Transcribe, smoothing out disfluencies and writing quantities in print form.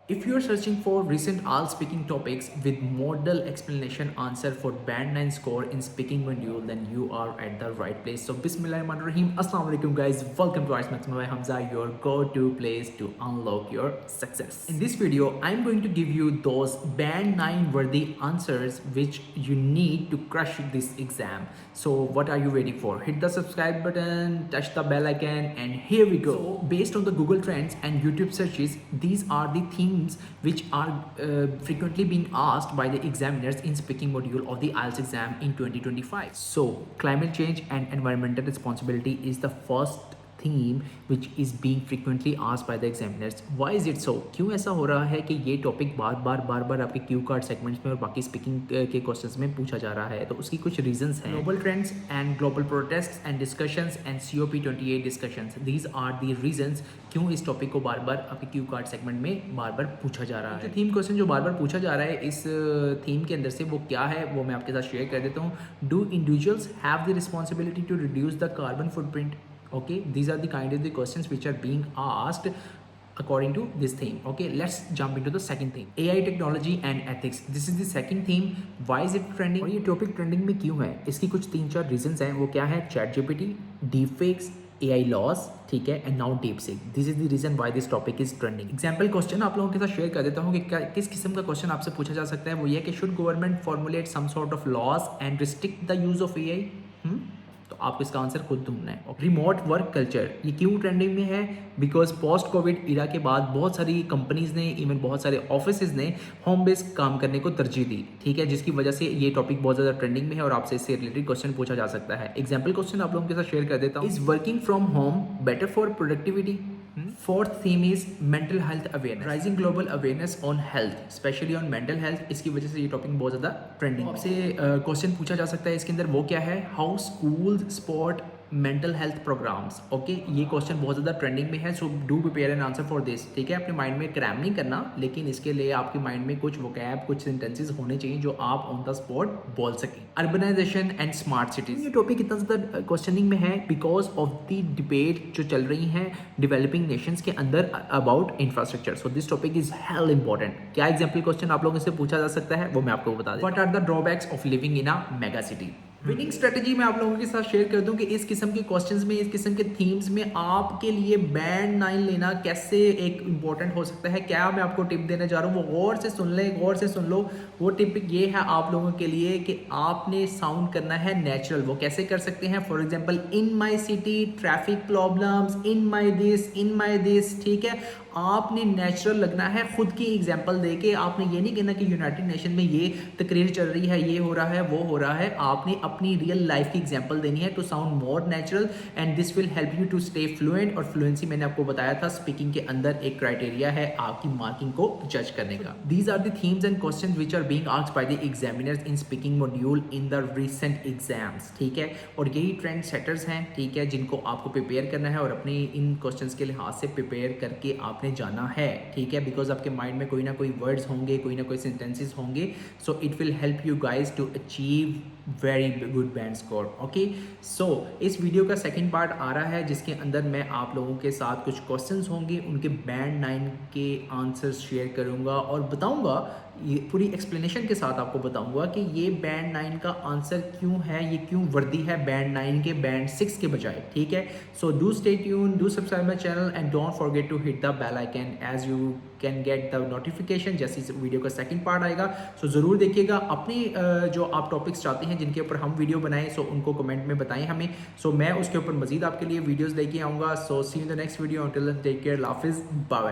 If you are searching for recent all speaking topics with model explanation answer for band 9 score in speaking module, then you are at the right place. So Bismillahirrahmanirrahim. Assalamu alaikum guys. Welcome to Ice Maximum by Hamza, your go-to place to unlock your success. In this video, I'm going to give you those band 9 worthy answers which you need to crush this exam. So what are you waiting for? Hit the subscribe button, touch the bell icon, and here we go. So based on the Google Trends and YouTube searches, these are the themes which are frequently being asked by the examiners in speaking module of the IELTS exam in 2025. So climate change and environmental responsibility is the first theme which is being frequently asked by the examiners. Why is it so? क्यों ऐसा हो रहा है कि ये topic बार बार आपके Q card segments में और बाकी स्पीकिंग के क्वेश्चंस में पूछा जा रहा है? तो उसकी कुछ रीजंस हैं. Global trends and global protests and discussions and COP28 discussions, these are the reasons क्यों इस टॉपिक को बार बार आपके क्यू कार्ड सेगमेंट में बार बार पूछा जा रहा है. थीम क्वेश्चन जो बार बार पूछा जा रहा है इस थीम के अंदर से वो क्या है वो मैं आपके साथ शेयर कर देता हूँ. Do individuals have the responsibility to reduce the carbon footprint? Okay, these are the kind of the questions which are being asked according to this theme. Okay, let's jump into the second theme, AI technology and ethics. This is the second theme. Why is it trending? और ये topic trending में क्यों है? इसकी कुछ 3-4 reasons हैं. वो क्या है? ChatGPT, deepfakes, AI laws, ठीक है, and now DeepSeek. This is the reason why this topic is trending. Example question आप लोगों के साथ शेयर कर देता हूँ कि किस किस्म का क्वेश्चन आपसे पूछा जा सकता है. वो ये कि should government formulate some sort of laws and restrict the use of AI? तो आपको इसका आंसर खुद ढूंढना है. रिमोट वर्क कल्चर ये क्यों ट्रेंडिंग में है? बिकॉज पोस्ट कोविड इरा के बाद बहुत सारी कंपनीज ने, इवन बहुत सारे ऑफिसेज ने होम बेस्ड काम करने को तरजीह दी. ठीक है, जिसकी वजह से ये टॉपिक बहुत ज़्यादा ट्रेंडिंग में है और आपसे इससे रिलेटेड क्वेश्चन पूछा जा सकता है. एग्जाम्पल क्वेश्चन आप लोगों के साथ शेयर कर देता हूँ. Is working from home better for productivity? Fourth theme is mental health awareness, rising global awareness on health, specially on mental health. इसकी वजह से ये टॉपिक बहुत ज़्यादा ट्रेंडिंग. आपसे क्वेश्चन पूछा जा सकता है इसके अंदर. वो क्या है? How school spot mental health programmes. Okay, ये क्वेश्चन बहुत ज़्यादा ट्रेंडिंग में है. So do prepare an answer for this. ठीक है, अपने माइंड में क्रैम नहीं करना, लेकिन इसके लिए आपके माइंड में कुछ वोकैब, कुछ सेंटेंसेस होने चाहिए जो आप ऑन द स्पॉट बोल सकें. अर्बनाइजेशन एंड स्मार्ट सिटीज, ये टॉपिक इतना ज़्यादा क्वेश्चनिंग में है बिकॉज ऑफ द डिबेट जो चल रही है डेवलपिंग नेशंस के अंदर about infrastructure. So this topic is hello important. क्या एग्जाम्पल क्वेश्चन आप लोगों से पूछा जा सकता है वो मैं आपको बता दूं. What are the drawbacks of living in a mega city? Winning strategy मैं आप लोगों के साथ शेयर कर दूं कि इस किस्म के क्वेश्चंस में, इस किस्म के थीम्स में आपके लिए बैंड 9 लेना कैसे एक इंपॉर्टेंट हो सकता है. क्या मैं आपको टिप देने जा रहा हूँ वो गौर से सुन ले, गौर से सुन लो. वो टिप ये है आप लोगों के लिए कि आपने साउंड करना है नेचुरल. वो कैसे कर सकते हैं? For example, in my city traffic problems, in my this. ठीक है, आपने नेचुरल लगना है. खुद की एग्जाम्पल दे के आपने ये नहीं कहना कि यूनाइटेड नेशन में ये तकरीर चल रही है, ये हो रहा है, वो हो रहा है. आपने अपनी रियल लाइफ की एग्जाम्पल देनी है to sound more natural and this will help you to stay fluent. और फ्लुएंसी मैंने आपको बताया था स्पीकिंग के अंदर एक क्राइटेरिया है आपकी मार्किंग को जज करने का. These are the themes and questions which are being asked by the examiners in speaking module in the recent exams. ठीक है, और यही ट्रेंड सेटर्स हैं. ठीक है, जिनको आपको प्रिपेयर करना है और अपनी इन क्वेश्चंस के लिहाज से प्रिपेयर करके आपने जाना है. ठीक है, बिकॉज आपके माइंड में कोई ना कोई वर्ड्स होंगे, कोई ना कोई सेंटेंसेस होंगे. So it will help you guys to achieve very good band score. Okay, so इस वीडियो का सेकंड पार्ट आ रहा है जिसके अंदर मैं आप लोगों के साथ कुछ क्वेश्चंस होंगे, उनके बैंड 9 के आंसर्स शेयर करूंगा और बताऊंगा, ये पूरी एक्सप्लेनेशन के साथ आपको बताऊंगा कि ये बैंड 9 का आंसर क्यों है, ये क्यों वर्दी है बैंड 9 के बैंड 6 के बजाय. ठीक है, so do stay tune, do subscribe my channel and don't forget to hit the bell icon as you can get the notification जैसे इस वीडियो का सेकंड पार्ट आएगा. सो ज़रूर देखिएगा. अपनी जो आप टॉपिक्स चाहते हैं जिनके ऊपर हम वीडियो बनाएं, सो उनको कमेंट में बताएं हमें. सो मैं उसके ऊपर मजीद आपके लिए वीडियोज़ लेके आऊँगा. So see you in the next video. Until then take care, हाफिज़, बाय.